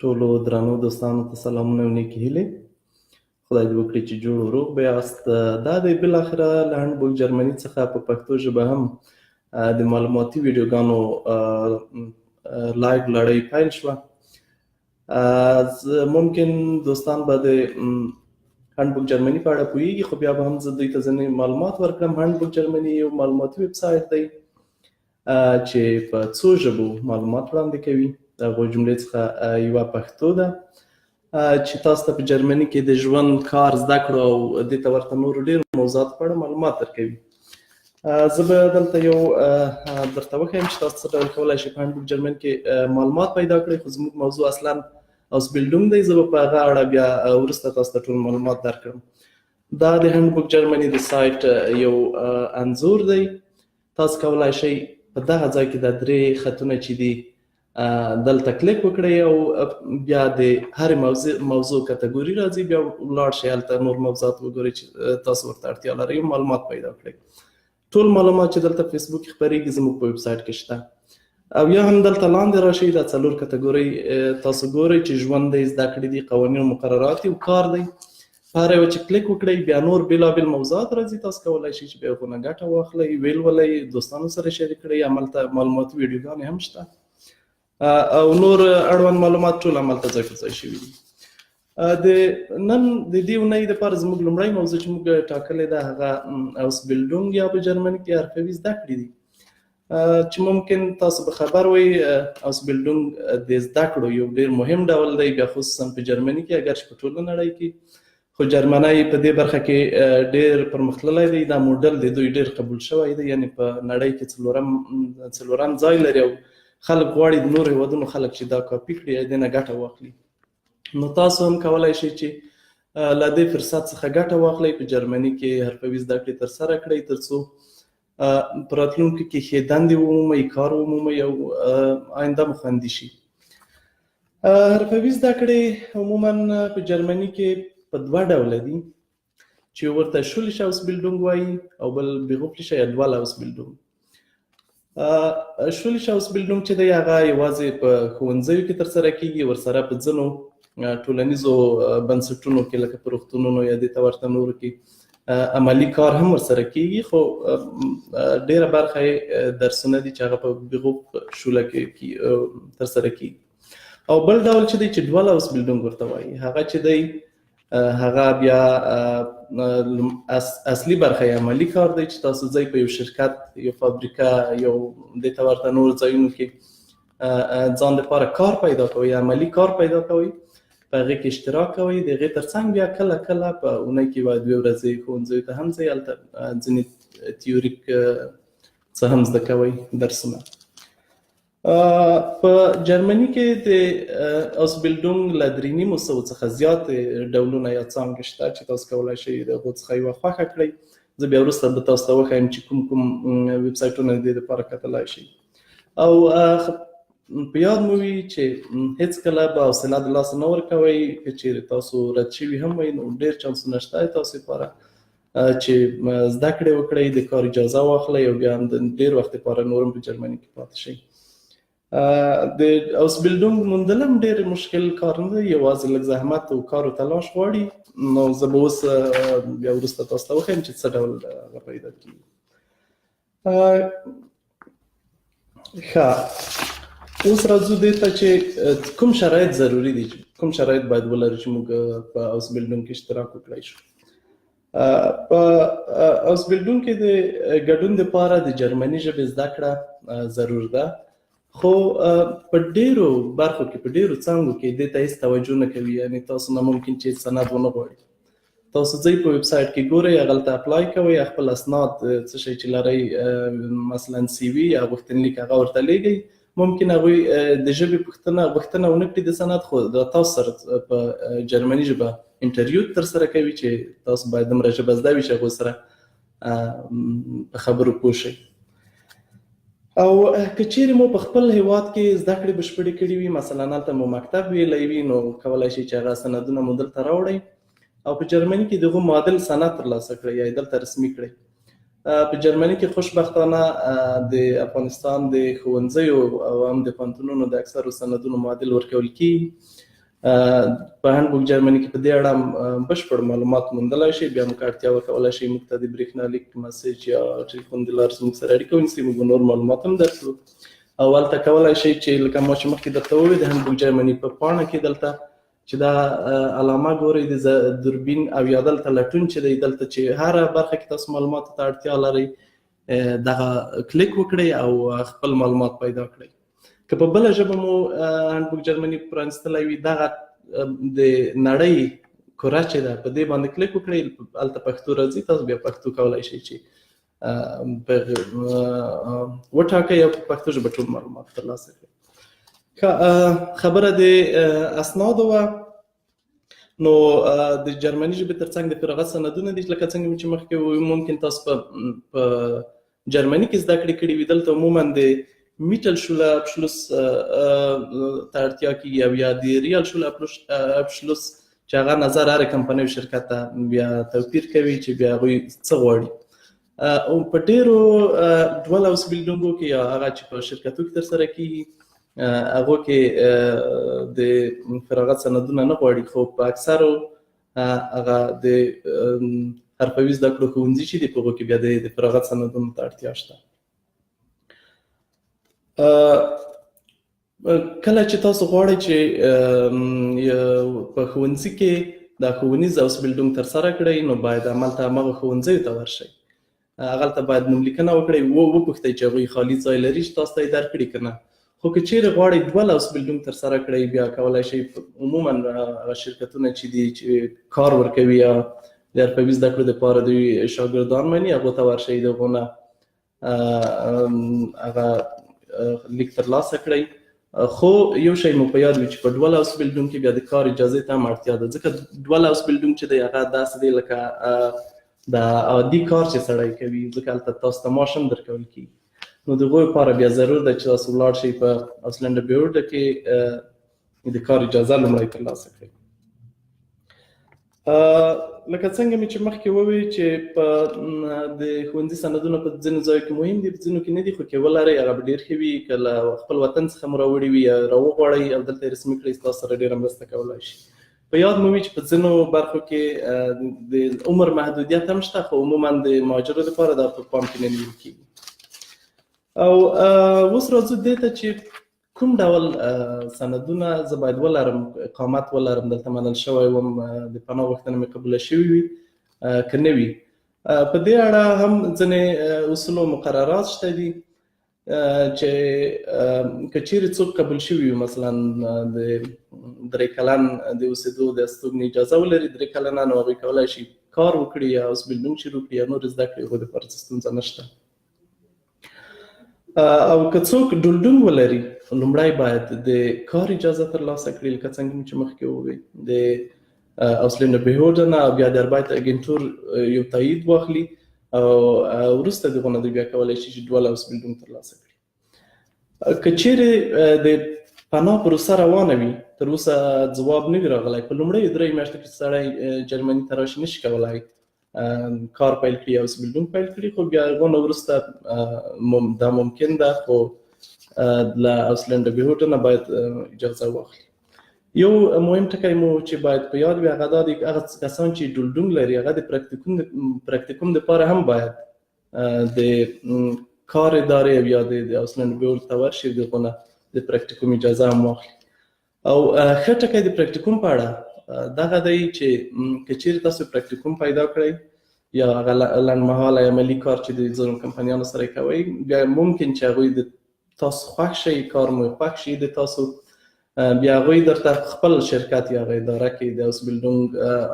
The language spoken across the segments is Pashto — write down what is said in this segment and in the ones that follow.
ټولو درنو دوستانو ته سلامونه او نیکې هیلې. خدای دې وکړي چې جوړ و روغ به یاست. دا دی بالاخره له هنډبوک جرمني څخه په پښتو ژبه هم د معلوماتي ویډیوګانو لایو لړۍ پیل شوه. ممکن دوستان به د هنډبوک جرمني په اړه پوهیږي، خو بیا به هم زه دوی ته ځینې معلومات ورکړم. هنډبوک جرمني یو معلوماتي ویب سایټ دی چې په څو ژبو معلومات وړاندې کوي. د هغو جملې څخه یوه پښتو ده چې تاسو ته په جرمني کې د ژوند، کار، زده کړو او دې ته ورته نورو ډېرو موضوعاتو په اړه معلومات درکوي. زه به دلته یو درته وښیم چې تاسو څه ډول کولی شئ په هنډبوک جرمني کې معلومات پیدا کړئ. خو زموږ موضوع اصلا اوسبیلډونګ دی. زه به په هغه اړه بیا وروسته تاسو ته ټول معلومات درکړم. دا د هنډبوک جرمني د سایټ یو انځور دی. تاسو کولی شئ په دغه ځای کې دا درې خطونه چې دي دلته کلیک وکړئ او بیا د هرې موضوع کټګوري راځي، بیا ولاړ شئ هلته نور موضوعات وګورئ چې تاسو ورته اړتیا لرئ، معلومات پیدا کړئ. ټول معلومات چې دلته فیسبوک کې خپرېږي زموږ په ویب سایټ کې شته. او یا هم دلته لاندې راشئ، دا څلور کټګورۍ تاسو ګورئ چې ژوند دی، زده کړې دي، قوانین او مقررات دي او کار دی. په هر یوه چې کلیک وکړئ بیا نور بېلابېل موضوعات راځي. تاسو کولی شئ چې بیا هغو نه ګټه واخلئ، ویلولئ، دوستانو سره شریک کړئ. هملته معلوماتي ویډیوګانې هم شته او نور اړوند معلومات ټول هملته ځای پر ځای شوي دي. د نن د دې اونۍ دپاره زموږ لومړی موضوع چې موږ ټاکلی ده هغه اوسبیلډونګ یا په جرمني کې حرفوي زده کړې دي، چې ممکن تاسو به خبر وئ اوسبیلډونګ د زده کړو یو ډېر مهم ډول دی، بیا خصوصا په جرمني کې، اگر چې په ټوله نړۍ کې. خو جرمنی په دې برخه کې ډېر پرمختللی دی. دا موډل د دوی ډېر قبول شوی دی، یعنې په نړۍ کې څلورم ځای لري او خلک غواړي د نورو هېوادونو خلک چې دا کاپي کړي، د نه ګټه واخلي. نو تاسو هم کولی شئ چې له دې فرصت څخه ګټه واخلئ، په جرمني کې حرفوي زده کړې ترسره کړئ، تر څو په راتلونکي کې ښې دندې ومومئ، کار ومومئ او آینده مو خوندي شي. حرفوي زده کړې عموما په جرمني کې په دوه ډوله دي، چې ورته شولیشه اوسبیلډونګ وایي او بل بیغوفلیشه یا دوله اوسبیلډونګ. شولیشه اوسبیلډونګ چې دی هغه یوازې په ښوونځیو کې ترسره کیږي، ورسره په ځینو ټولنیزو بنسټونو کې لکه په روغتونونو یا دې ته ورته نورو کې عملي کار هم ورسره کیږي. خو ډېره برخه یې درسونه دي چې هغه په بیغوف شوله کې ترسره کیږي. او بل ډول چې دی چې دوله اوسبیلډونګ ورته وایي، هغه چې دی هغه بیا اصلي برخه یې عملي کار دی، چې تاسو ځئ په یو شرکت، یو فابریکه، یو دې ته ورته نور ځایونو کې ځان دپاره کار پیدا کوئ، عملي کار پیدا کوئ، په هغې کې اشتراک کوئ. د هغې تر څنګ بیا کله کله په اونۍ کې یوه دوې ورځې ښوونځیو ته هم ځئ، هلته ځینې تیوریک څه هم زده کوئ درسونه. په جرمني کې د اوسبیلډونګ له 3,500 څخه زیات ډولونه یا څانګې شته چې تاسو کولی شئ د هغو څخه یوه خوښه کړئ. زه بیا وروسته به تاسو ته وښیم چې کوم ویب سایټونه د دې دپاره کتلی شئ. او په یاد مو وي چې هېڅکله به حوصله د لاسه نه ورکوئ. که چیرې تاسو رد شوي هم وئ نو ډېر چانسونه شته تاسو لپاره چې زده کړې وکړئ، د کار اجازه واخلئ او بیا هم د ډېر وخت لپاره نور هم په جرمني کې پاتې شئ. د اوسبیلډونګ موندل هم ډېر مشکل کار نه دی، یوازې لږ زحمت او کار او تلاش غواړي. نو زه به اوس بیا وروسته تاسو ته وښیم چې څه ډول هغه پیدا کېږي. ښه، اوس راځو دې ته چې کوم شرایط ضروري دي، کوم شرایط باید ولرو چې موږ په اوسبیلډونګ کې اشتراک وکړی شو. په اوسبیلډونګ کې د ګډون دپاره د جرمني ژبې زده کړه ضرور ده، خو په ډېرو برخو کې، په ډېرو څانګو کې دې ته هېڅ توجه نه کوي. یعنې تاسو نه ممکن چې سند ونه غواړئ. تاسو ځئ په ویب سایټ کې ګورئ، هغلته اپلای کوئ، خپل اسناد څه شی چې لرئ، مثلا سی وي یا غوښتنلیک، هغه ورته لیږئ. ممکن هغوی د ژبې غوښتنه ونه کړي د سند، خو د تاسو سره په جرمني ژبه انټرویو ترسره کوي چې تاسو باید دومره ژبه زده وي چې هغوی سره په خبرو پوه شئ. او که چیرې مو په خپل هیواد کې زده کړې بشپړې کړې وي، مثلا هلته مو مکتب ویلی وي، نو کولی شئ چې هغه سندونه مو دلته راوړئ او په جرمني کې د هغو معادل سند ترلاسه کړئ یا یې دلته رسمي کړئ. په جرمني کې خوشبختانه د افغانستان د ښوونځیو او هم د پوهنتونونو د اکثرو سندونو معادل ورکول کیږي. په هندبوک جرمني کې په دې اړه بشپړ معلومات موندلای شي. بیا موږ اړتیا وکولای شي موږ ته د برېښنالیک میسج یا ټلیفون د لارې زموږ سره اړیکه ونیسي، موږ نور معلومات هم درکړو. او هلته کولی شئ چې لکه ما چې مخکې درته وویل د هندبوک جرمني په پاڼه کې دلته چې دا علامه ګورئ د دوربین او یا دلته لټون چې دی، دلته چې هره برخه کې تاسو معلوماتو ته اړتیا لرئ دغه کلیک وکړئ او خپل معلومات پیدا کړئ. که په بله ژبه مو هندبوک جرمني پرانستلی وي، دغه د نړۍ کره چې ده په دې باندې کلیک وکړئ، هلته پښتو راځي، تاسو بیا پښتو کولی شئ چې وټاکئ او په پښتو ژبه ټول معلومات ترلاسه کړئ. خبره د اسنادو وه. نو د جرمني ژبې ترڅنګ د فراغت سندونه دي، لکه څنګه چې مخکې وویل ممکن تاسو په جرمني کې زده کړې کړي وي. دلته عموما د میټل ابشلوس ته اړتیا کېږي او یا د ریال شول ابشلوس چې هغه نظر هرې کمپنۍ او شرکت ته بیا توپیر کوي چې بیا هغوی څه غواړي. او په ډېرو ډول اوسبیلډونګو کې یا هغه چې په شرکتو کې ترسره کېږي هغو کې د فراغت سندونه نه غواړي، خو په اکثرو هغه د حرفوي زده کړو ښوونځي چې دي په هغو کې بیا د فراغت سندونو ته اړتیا شته. کله چې تاسو غواړئ چې په ښوونځي کې دا ښوونیز اوسبیلډونګ ترسره کړئ، نو باید هملته همغه ښوونځیو ته ورشئ. هغلته باید نوملیکنه وکړئ، وپوښتئ چې هغوی خالي ځای لري چې تاسو ته یې درکړي که نه. خو که چیرې غواړئ ډول اوسبیلډونګ ترسره کړئ، بیا کولی شئ عموما هغه شرکتونه چې دي چې کار ورکوي یا د حرفوي زده کړو دپاره دوی شاګردان مني، هغو ته ورشئ، د هغو نه هغه لیک ترلاسه کړئ. خو یو شی مو په یاد وي چې په ډول اوسبیلډونګ کې بیا د کار اجازې ته هم اړتیا ده، ځکه ډول اوسبیلډونګ چې دی هغه داسې دی لکه د عادي کار چې سړی کوي، ځکه هلته تاسو ته معاش هم درکول کېږي. نو د هغوی لپاره بیا ضرور ده چې تاسو ولاړ شئ په اسلنډ بیورډ کې د کار اجازه لومړی ترلاسه کړئ. لکه څنګه مې چې مخکې وویل چې په د ښوونځي سندونه په ځینو ځایو کې مهم دي، په ځینو کې نه دي، خو که ولرئ هغه به ډېر ښه وي. که له خپل وطن څخه مو راوړي وي یا راوغواړئ او دلته یې رسمي کړئ، ستاسو سره ډېره مرسته کولی شي. په یاد مو وي چې په ځینو برخو کې د عمر محدودیت هم شته، خو عموما د مهاجرو لپاره دا په پام کې نه نیول کېږي. او اوس راځو دې ته چې کوم ډول سندونه زه باید ولرم، اقامت ولرم، دلته منل شوی وم، د پناه غوښتنه مې قبوله شوې وي که نه وي. په دې اړه هم ځینې اصول او مقررات شته دي چې که چیرې څوک قبول شوي وي، مثلا د 3 کلن د اوسېدو د استوګنې اجازه ولري، 3 کلنه، نو هغوی کولی شي کار وکړي یا اوسبیلډونګ شروع کړي یا نور زده کړي، هغوی دپاره څه ستونزه نشته. او که څوک ډولډونګ ولري، لومړی باید د کار اجازه ترلاسه کړي، لکه څنګه مې چې مخکې وویل د اوسلنډ بیهورډ نه او بیا د اربایت اګنټور یو تایید واخلي او وروسته د هغو نه دوی بیا کولی شي چې ډول اوسبیلډونګ ترلاسه کړي. که چیرې د پناه پروسه روانه وي، تر اوسه ځواب نه وي راغلی، په لومړیو 3 میاشتو کې سړی جرمني ته راشي، نشي کولی کار پیل کړي یا اوسبیلډونګ پیل کړي، خو بیا هغو نه وروسته دا ممکن ده، خو له اوسلنډ بیهورډ نه باید اجازه واخلي. یو مهم ټکی مو چې باید په یاد وي هغه دا دی، هغه کسان چې ډولډونګ لري هغه د پراکتیکوم دپاره هم باید د کار ادارې او یا د اوسلنډ بیهورډ ته ورشي، د هغو نه د پراکتیکوم اجازه هم واخلي. او ښه ټکی د پراکتیکوم په اړه دغه دی چې که چیرې تاسو پراکتیکوم پیدا کړئ یا هغه لنډمهاله عملي کار چې د ځینو کمپنیانو سره یې کوئ، بیا ممکن چې هغوی د تاسو خوښ شي، کار مو خوښ شي د تاسو، بیا هغوی درته خپل شرکت یا هغه اداره کې د اوسبیلډونګ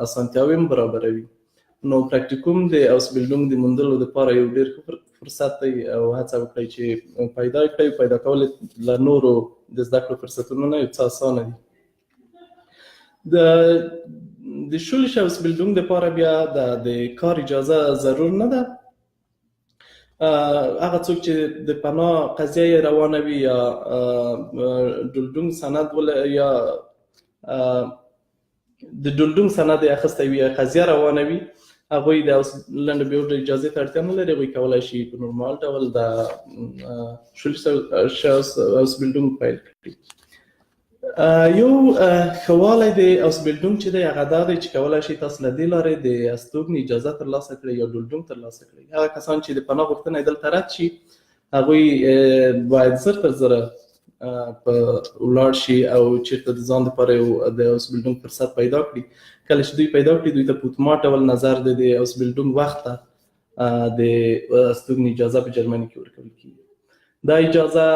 اسانتیاوې هم برابروي. نو پراکتیکوم د اوسبیلډونګ د موندلو دپاره یو ډېر ښه فرصت دی او هڅه وکړئ چې پیدا یې کړئ. پیدا کول له نورو د زده کړو فرصتونو نه یو څه اسانه دي. د شولیش اوسبیلډونګ دپاره بیا د کار اجازه ضرور نه ده. هغه څوک چې د پناه قضیه یې روانه وي یا ډولډونګ سند یا د ډولډونګ سند یې اخیستی وي یا قضیه روانه وي، هغوی د لنډ بیوټ اجازې ته اړتیا نه لري. هغوی کولی شي په نورمال ډول د اوسبیلډونګ پیل کړي. یو ښه والی د اوسبیلډونګ چې دی هغه دا دی چې کولی شي تاسو له دې لارې د استوګنې اجازه ترلاسه کړئ یا ډولډونګ ترلاسه کړئ. هغه کسان چې د پناه غوښتنه یې دلته رد شي هغوی باید زر تر زره په ولاړ شي او چېرته د ځان دپاره یو د اوسبیلډونګ فرصت پیدا کړي. کله چې دوی پیدا کړي دوی ته په اتومات ډول نظر د اوسبیلډونګ وخت ته د استوګنې اجازه په جرمني کې ورکول کېږي. دا اجازه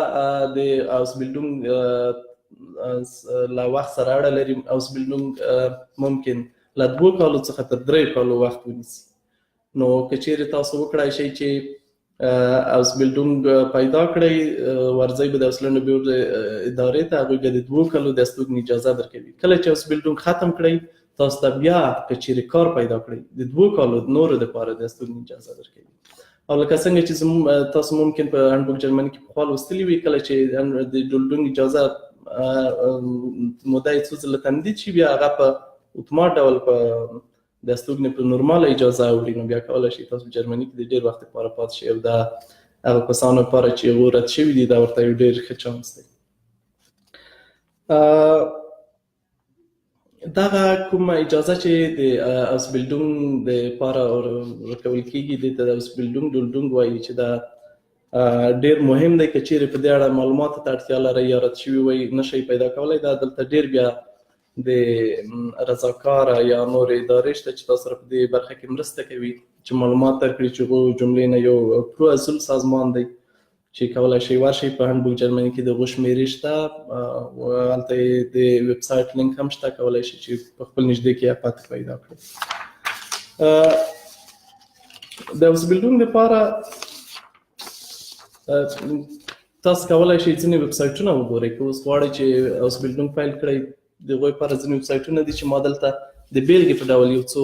د اوسبیلډونګ له وخت سره اړه لري. اوسبیلډونګ ممکن له 2 کالو څخه تر 3 کالو وخت ونیسي. نو که چیرې تاسو وکړای شئ چې اوسبیلډونګ پیدا کړئ ورځئ به د اوسلنډ بیوټ ادارې ته، هغوی به د 2 کالو د استوګنې اجازه درکوي. کله چې اوسبیلډونګ ختم کړئ تاسو ته بیا که چیرې کار پیدا کړئ د 2 کالو نورو دپاره د استوګنې اجازه درکوي. او لکه څنګه چې تاسو ممکن په هنډبوک جرمني کې پخوا لوستلي وي کله چې د ډولډونګ اجازه موده یې څو ځله تمدید شي بیا هغه په اتومات ډول په د استوګنې په نورماله اجازه اوړي نو بیا کولی شي تاسو په جرمني کې د ډېر وخت لپاره پاتې شئ او دا هغه کسانو لپاره چې هغوی رد شوي دي دا ورته یو ډېر ښه چانس دی. دغه کومه اجازه چې د اوسبیلډونګ دپاره ورکول کېږي دې ته د اوسبیلډونګ ډولډونګ وایي چې دا ډېر مهم دی. که چیرې په دې اړه معلوماتو ته اړتیا لرئ یا رد شوي وئ نه شئ پیدا کولی دا دلته ډېر بیا د رضاکاره یا نورې ادارې شته چې تاسو سره په دې برخه کې مرسته کوي چې معلومات درکړي چې هغو جملې نه یو پرو ازول سازمان دی چې کولی شئ ورشئ په هنډبوک جرمني کې د هغو شمېرې شته هلته یې د ویب سایټ لینک هم شته کولی شئ چې په خپل نږدې کې یې پته پیدا کړئ. د اوسبیلډونګ دپاره تاسو کولی شئ ځینې ویب سایټونه وګورئ. که اوس غواړئ چې اوسبیلډونګ پیل کړئ د هغوی لپاره ځینې ویب سایټونه دي چې ما دلته د بیلګې په ډول یو څو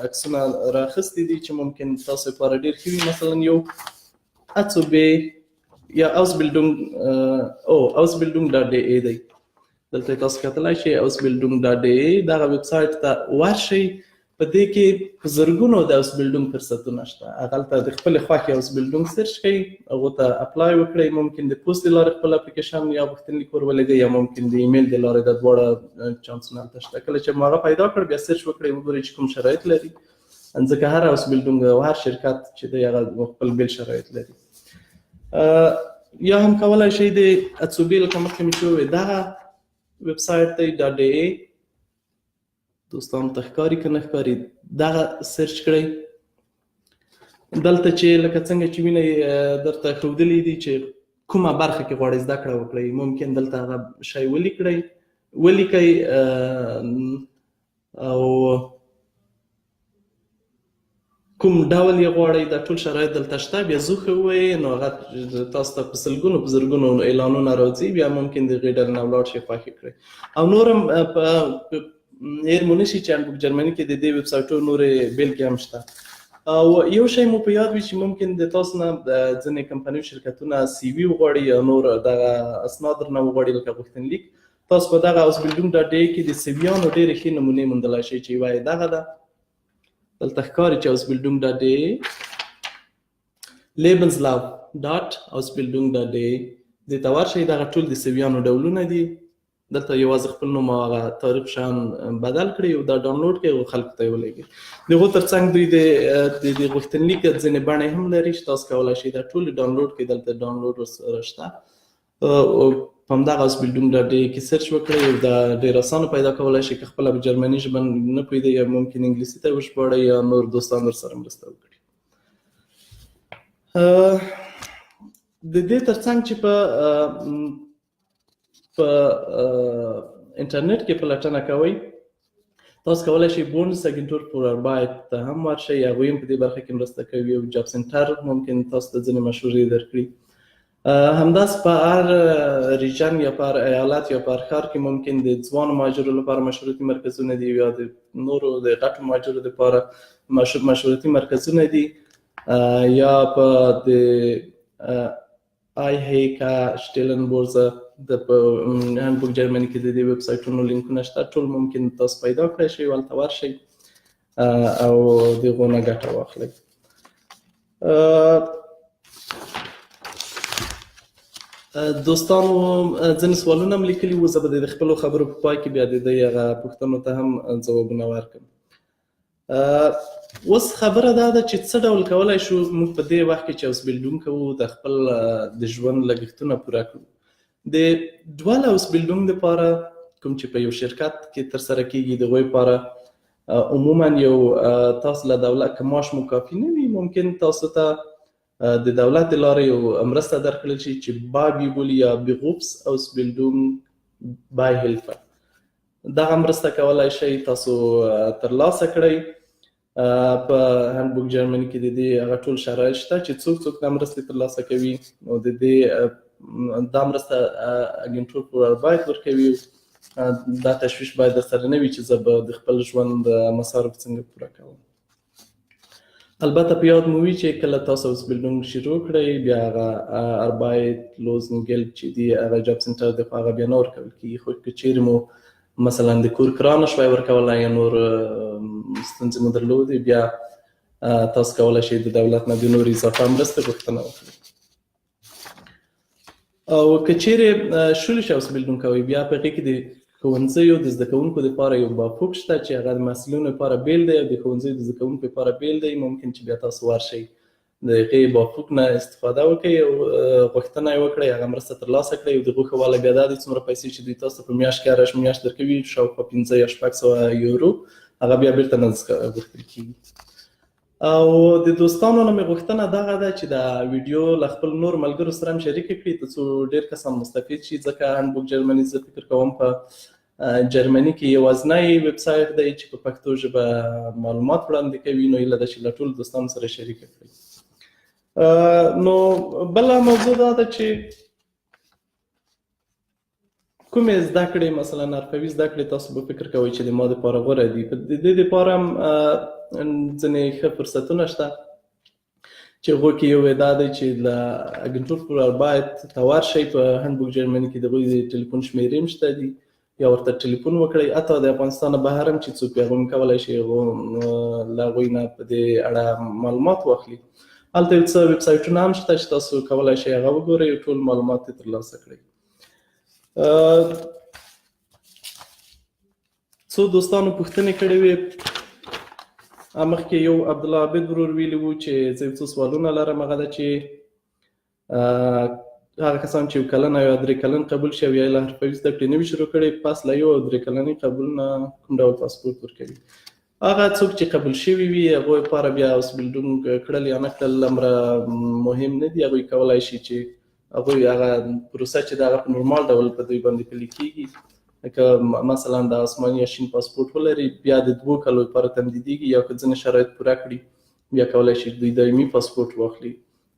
عکسونه رااخیستي دي چې ممکن تاسو لپاره ډېر ښه وي. مثلا یو اتسوبې یا اوسبیلډونګ.de دی. دلته تاسو کتلی شئ اوسبیلډونګ.de دغه ویب سایټ ته ورشئ. په دې کې په زرګونو د اوسبیلډونګ فرصتونه شته. هغلته د خپلې خوښې اوسبیلډونګ سرچ کړئ هغو ته اپلای وکړئ. ممکن د پوسټ د لارې خپل اپلیکیشن یا غوښتنلیک ور ولېږئ یا ممکن د ایمیل د لارې دا دواړه چانسونه هلته شته. کله چې مو هغه پیدا کړ بیا سرچ وکړئ وګورئ چې کوم شرایط لري ځکه هر اوسبیلډونګ او هر شرکت چې دی هغه خپل بیل شرایط لري. یا هم کولی شئ د اتسوبې لکه مخکې مې چې وویل دغه ویب سایټ دی .de دوستانو ته ښکاري که نه ښکاري دغه سرچ کړئ. دلته چې لکه څنګه چې وینئ درته ښودلي دي چې کومه برخه کې غواړئ زده کړه وکړئ ممکن دلته هغه شی ولیکئ او کوم ډول یې غواړئ دا ټول شرایط دلته شته. بیا زوښه ووایئ نو هغه تاسو ته په سلګونو په زرګونو اعلانونه راځي بیا ممکن د هغې ډلې نه ولاړ شئ خوښې کړئ. او نور هم هیر مو نشي چې هنډبوک جرمني کې د دې ویب سایټونو نورې بیلګې هم شته. او یو شی مو په یاد وي چې ممکن د تاسو نه ځینې کمپنیو شرکتونه CV وغواړي یا نور دغه اسناد درنه وغواړي لکه غوښتنلیک. تاسو په دغه اوسبیلډونګ.de کې د CV-یانو ډېرې ښې نمونې موندلی شئ چې یوه یې دغه ده. دلته ښکاري چې اوسبیلډونګ.de lebenslauf.ausbildung.de دې ته ورشئ. دغه ټول د CV-یانو ډولونه دي. دلته یوازې خپل نوم او هغه تاریخ شان بدل کړئ او دا ډاونلوډ کړئ او خلکو ته یې ولېږئ. د هغو تر څنګ دوی د غوښتنلیک ځینې بڼې هم لري چې تاسو کولی شئ دا ټول ډاونلوډ کړئ. دلته ډاونلوډ ورسره شته. په همدغه اوسبیلډونګ.de کې سرچ وکړئ او دا ډېر اسانه پیدا کولی شئ. که خپله په جرمني ژبه نه پوهېدئ یا ممکن انګلیسي ته وژباړئ یا نور دوستان ورسره مرسته وکړي. د دې تر څنګ چې په انټرنیټ کې پلټنه کوئ تاسو کولی شئ بونډساګنټور فور اربایټ ته هم ورشئ. هغوی هم په دې برخه کې مرسته کوي او جاب سنټر ممکن تاسو ته ځینې مشورې درکړي. همداسې په هر ریجن یا په هر ایالت یا په هر ښار کې ممکن د ځوانو مهاجرو لپاره مشورتي مرکزونه دي یا د نورو د غټو مهاجرو لپاره مشورتي مرکزونه دي یا په د IHK شټیلنبورزه د هنډبوک جرمني کې د دې ویب سایټونو لینکونه شته. ټول ممکن تاسو پیدا کړئ شئ هلته ورشئ. او د هغو نه ګټه واخلئ. دوستانو ځینې سوالونه هم لیکلي وو، زه به د خپلو خبرو په پای کې بیا د دې هغه پوښتنو ته هم ځوابونه ورکړم. اوس خبره دا ده چې څه ډول کولی شو موږ په دې وخت کې چې هاوس بیلډونګ کوو د خپل د ژوند لګښتونه پوره کړو. د ډول هاوس بیلډونګ دپاره کوم چې په یو شرکت کې ترسره کېږي د هغوی لپاره عموما یو تاسو له دولت که معاش مو کافي نه وي، ممکن تاسو ته د دولت د لارې یو مرسته درکړل شي چې بابي بولي یا بیغوپس هاوس بیلډونګ بای هیلفر. دغه مرسته کولی شئ تاسو ترلاسه کړئ. په هندبوک جرمني کې د دې هغه ټول شرایط شته چې څوک دا مرستې ترلاسه کوي، نو د دې دا مرسته اګنټور فور اربایت ورکوي. دا تشویش باید درسره نه وي چې زه به د خپل ژوند مصارف څنګه پوره کوم. البته په یاد مو وي چې کله تاسو هاوس بیلډونګ شروع کړئ، بیا هغه اربایت لوزن ګیلډ چې دی هغه جاب سنټر دی، خو هغه بیا نه ورکول کېږي. خو که چیرې مو مثلا د کور کرا نه شوی ورکولی یا نور ستونزې مو درلودې، بیا تاسو کولی شئ د دولت نه د نور اضافه مرستې غوښتنه وکړئ. او که چیرې شولش هاوس بیلډونګ کوئ، بیا په هغې کې د ښوونځیو د زده کوونکو دپاره یو بافوک شته چې هغه د محصلینو لپاره بیل دی او د ښوونځیو د زده کوونکو لپاره بیل دی. ممکن چې بیا تاسو ورشئ د هغې بافوک نه استفاده وکړئ او غوښتنه یې وکړئ، هغه مرسته ترلاسه کړئ. او د هغو ښه والی بیا دا دی څومره پیسې چې دوی تاسو په میاشت کې هره میاشت درکوي، شاوخوا 500 یا 600 یورو، هغه بیا بېرته نه غوښتل کېږي. او د دوستانو نه مې غوښتنه دغه ده چې دا ویډیو له خپل نور ملګرو سره هم شریکه کړي تر څو ډېر کسان مستفید شي، ځکه هندبوک جرمني زه فکر کوم په جرمني کې یوازینی ویب سایټ دی چې په پښتو ژبه معلومات وړاندې کوي، نو هیله ده چې له ټولو دوستانو سره شریکه کړئ. نو بله موضوع دا ده چې کومې زده کړې، مثلا حرفوي زده کړې تاسو به فکر کوئ چې د ما دپاره غوره دي. د دې دپاره هم ځینې ښه فرصتونه شته چې هغو کې یو دا دی چې له اګنټور فور اربایت ته ورشئ. په هندبوک جرمني کې د هغوی د ټلیفون شمېرې هم شته دي، یا ورته ټلیفون وکړئ. حتی د افغانستان نه بهر هم چې څوک وي هغوی هم کولی شي له هغوی نه په دې اړه معلومات واخلي. هلته یو څه ویب سایټونه هم شته چې تاسو کولی شئ هغه وګورئ او ټول معلومات یې ترلاسه کړئ. څو دوستانو پوښتنې کړې وې. مخکې یو عبدالله عابد ورور ویلي وو چې زه یو څو سوالونه لرم. هغه ده چې هغه کسان چې 1 کلن یا 3 کلن قبول شي او یا له حرفوي زده کړې نوي شروع کړي، پس له 1 او 3 کلنۍ قبول نه کوم ډول پاسپورټ ورکوي. هغه څوک چې قبول شوي وي هغوی لپاره بیا هاوس بیلډونګ کړل یا نه کړل امره مهم نه دي. هغوی کولی شي چې هغوی هغه پروسه چې د هغه په نورمال ډول په دوی باندې پلي کېږي، لکه مثلا د آسماني یا شین پاسپورټ ولري، بیا د 2 کالو لپاره تمدیدېږي، یا که ځینې شرایط پوره کړي بیا کولی شي دوی دایمي پاسپورټ واخلي.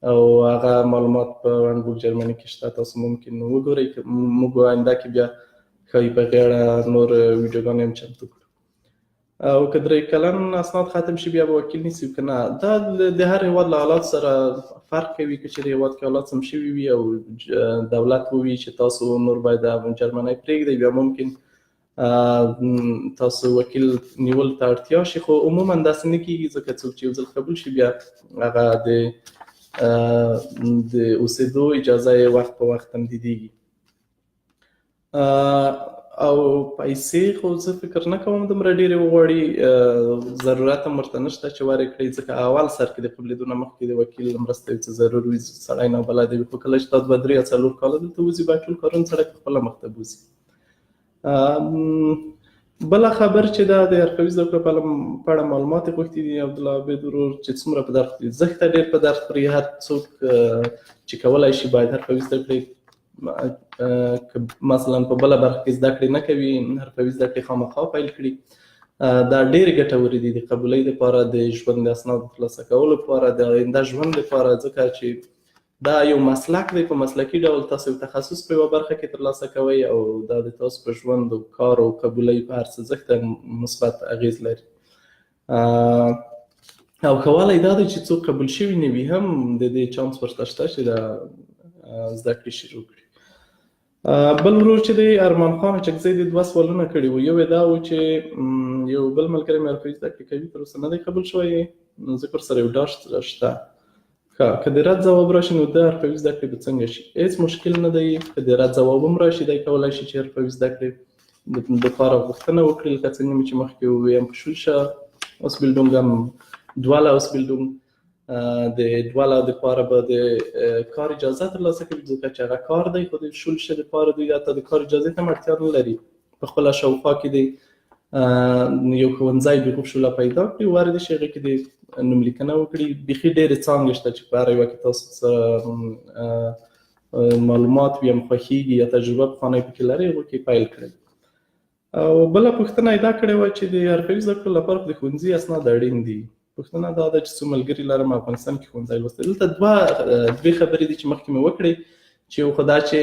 او هغه معلومات په هندبوک جرمني کې شته، تاسو ممکن وګورئ. موږ آینده کې بیا ښایي په هغې اړه نور ویډیوګانې هم چمتو کړو. او که 3 کلن اسناد ختم شي بیا به وکیل نیسي که نه. دا د هر هېواد له حالات سره فرق کوي. که چېرې هېواد کې حالات سم شوي وي او دولت ووایي چې تاسو نور باید جرمنی پرېږدئ، بیا ممکن تاسو وکیل نیولو ته اړتیا شي. خو عموما داسې نه کېږي، ځکه څوک چې یو ځل قبول شي بیا هغه د اوسېدو اجازه یې وخت په وخت تمدیدېږي. او پیسې خو زه فکر نه کوم دومره ډېرې وغواړي، ضرورت هم ورته نشته چې ورې کړئ، ځکه اول سر کې د قبلېدو نه مخکې د وکیل مرسته یو څه ضرور وي. سړی نابلده وي، خو کله چې تا 2 3 یا 4 کاله دلته وځي باید ټول کارونه سړی په خپله مخته بوځي. بله خبر چې دا د حرفوي زده کړو په اړه معلومات یې غوښتي دي عبدالله عابد ورور چې څومره په درد خوري. زښته ډېر په درد خوري. هر څوک چې کولی شي باید حرفوي زده کړې، مثلا په بله برخه کې زده کړې نه کوي، حرفوي زده کړې خامخا پیل کړي. دا ډېرې ګټورې دي د قبولۍ لپاره، د ژوند د اسنادو ترلاسه کولو لپاره، د آینده ژوند لپاره، ځکه چې دا یو مسلک دی. په مسلکي ډول تاسو یو تخصص په یوه برخه کې ترلاسه کوئ او دا د تاسو په ژوند او کار او قبولۍ په هر څه زښته مثبت اغېز لري. او ښه والی دا دی چې څوک قبول شوي نه وي هم د دې چانس ورته شته چې دا زده کړې شروع کړي. بل ورور چې دی ارمان خان اچکزی د 2 سوالونه کړي وو. یو یې دا و چې یو بل ملګری مې حرفوي زده کړې کوي تر اوسه نه دی قبول شوی، نو ځکه ورسره یو ډاډ شته. ښه، که د رد ځواب راشي نو د حرفوي زده کړې به څنګه شي؟ هېڅ مشکل نه دی. که د رد ځواب هم راشي دی کولی شي چې حرفوي زده کړې دپاره غوښتنه وکړي، لکه څنګه مې چې مخکې وویم په شولشه Ausbildung هم duale Ausbildung د دواله دپاره به د کار اجازه ترلاسه کوي، ځکه چې هغه کار دی، خو د شولشه دپاره دوی حتی د کار اجازې ته هم اړتیا نه لري. په خپله شاوخوا کې د یو ښوونځی بیخوب شوله پیدا کړي، وارد شي هغې کې د نوملیکنه وکړي. بیخي ډېرې څانګې شته چې په هره یوه کې تاسو سره معلومات وي، هم خوښېږي یا تجربه پخوانی پکې لرئ، هغو کې پیل کړئ. او بله پوښتنه یې دا کړې وه چې د حرفوي زده کړو لپاره د ښوونځي اسناد اړین دي. پوښتنه دا ده چې څو ملګري لرم افغانستان کې ښوونځی لوستی. دلته دوې خبرې دي چې مخکې مې وکړې، چې یو خو دا چې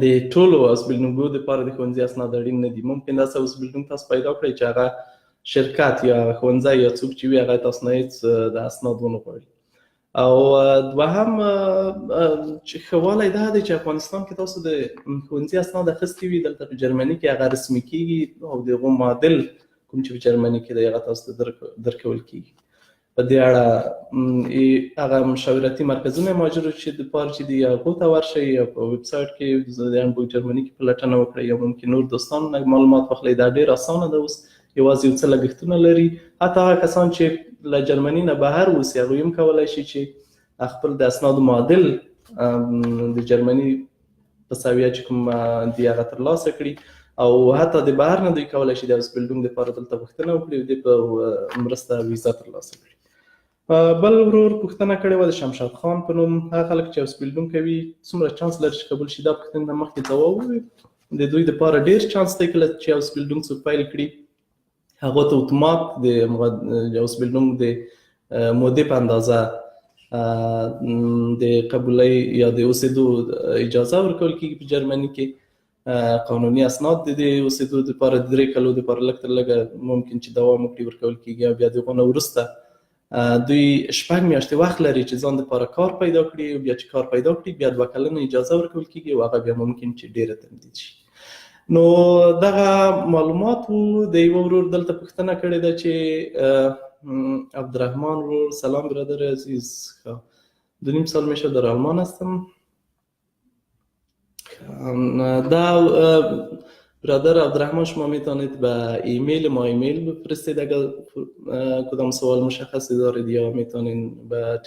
د ټولو Ausbildungو دپاره د ښوونځي اسناد اړین نه دي. ممکن داسې Ausbildung تاسو پیدا کړئ چې هغه شرکت یا ښوونځی یا څوک چې وي هغه تاسو نه هېڅ د اسناد ونه غواړي. او دوهم چې ښه والی دا دی چې افغانستان کې تاسو د ښوونځي اسناد اخیستي وي، دلته په جرمني کې هغه رسمي کېږي او د هغو معادل کوم چې په جرمني کې دی هغه تاسو ته درکول کېږي. په دې اړه هغه مشاورتي مرکزونه مهاجرو چې دپاره چې دي هغو ته ورشئ، یا په ویب سایټ کې د هانبوک جرمني کې پلټنه وکړئ، یا ممکن نور دوستانو نه معلومات واخلئ. دا ډېر اسانه ده، اوس یوازې یو څه لګښتونه لري. حتی هغه کسان چې له جرمني نه بهر اوسي هغوی هم کولی شي چې خپل د اسنادو معادل د جرمني په سویه چې کوم دي هغه ترلاسه کړي، او حتی د بهر نه دوی کولی شي د Ausbildung دپاره دلته غوښتنه وکړي او د په مرسته ویزا ترلاسه کړي. بل ورور پوښتنه کړې وه د شمشاد خان په نوم. هغه خلک چې Ausbildung کوي څومره چانس لري چې قبول شي؟ دا پوښتنې ته مخکې ځواب ووایو. د دوی دپاره ډېر چانس دی کله چې Ausbildung څوک پیل کړي، هغو ته اتومات د Ausbildung د مودې په اندازه د قبولۍ یا د اوسېدو اجازه ورکول کېږي په جرمني کې. قانوني اسناد د دې اوسېدو دپاره 3 کلو دپاره لږ تر لږه ممکن چې دوام وکړي ورکول کېږي، او بیا د هغو نه وروسته دوی 6 میاشتې وخت لري چې ځان دپاره کار پیدا کړي، او بیا چې کار پیدا کړي بیا 2 کلنه اجازه ورکول کېږي، او هغه بیا ممکن چې ډېره تمدید شي. نو دغه معلومات وو. د یوه ورور دلته پوښتنه کړې ده چې عبدالرحمن ورور: سلام برادر عزیز، 2.5 سال میشه در آلمان هستم. دا برادر عبدالرحمن شما میتونید به ایمیل ما ایمیل بفرستید اگر کدام سوال مشخصی دارید، یا میتونین به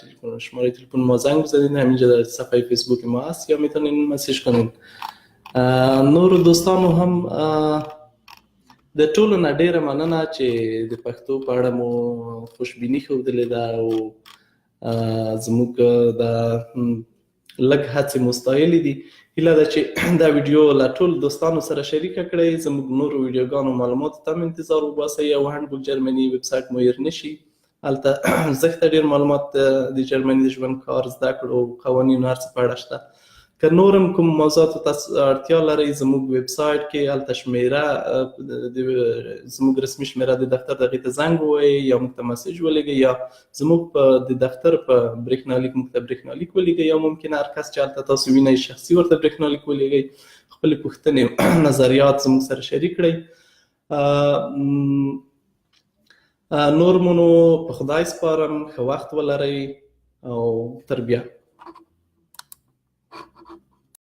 شماره تلفن ما زنگ بزنید، همینجا در صفحه فیسبوک ما هست، یا میتونین مسیج کنین. نور دوستانو هم د ټولو نه ډیره مننه چې د پښتو په اړه مو خوشبیني ښودلې ده، او زموږ د لږ هڅې مستایلې دي. هیله ده چې دا ویډیو له ټول دوستانو سره شریکه کړئ. زموږ نورو ویډیوګانو معلوماتو ته هم انتظار وباسئ، او هانبوک جرمني ویب سایټ مو هېر نه شي. هلته زښته ډېر معلومات د جرمني د ژوند، کار، زده کړو، قوانینو هر څه په اړه شته. که نور هم کوم موضوعاتو تاسو اړتیا لرئ، زموږ ویب سایټ کې هلته شمیره، زموږ رسمي شمیره د دفتر هغې ته زنګ ووایئ، یا موږ ته مسیج ولېږئ، یا زموږ د دفتر په برېښنالیک موږ ته برېښنالیک ولېږئ، یا ممکن هر کس چې هلته تاسو وینئ شخصي ورته برېښنالیک ولېږئ. خپلې پوښتنې، نظریات زموږ سره شریک کړئ. نور مو نو په خدای سپارم. ښه وخت ولرئ او تر بیا.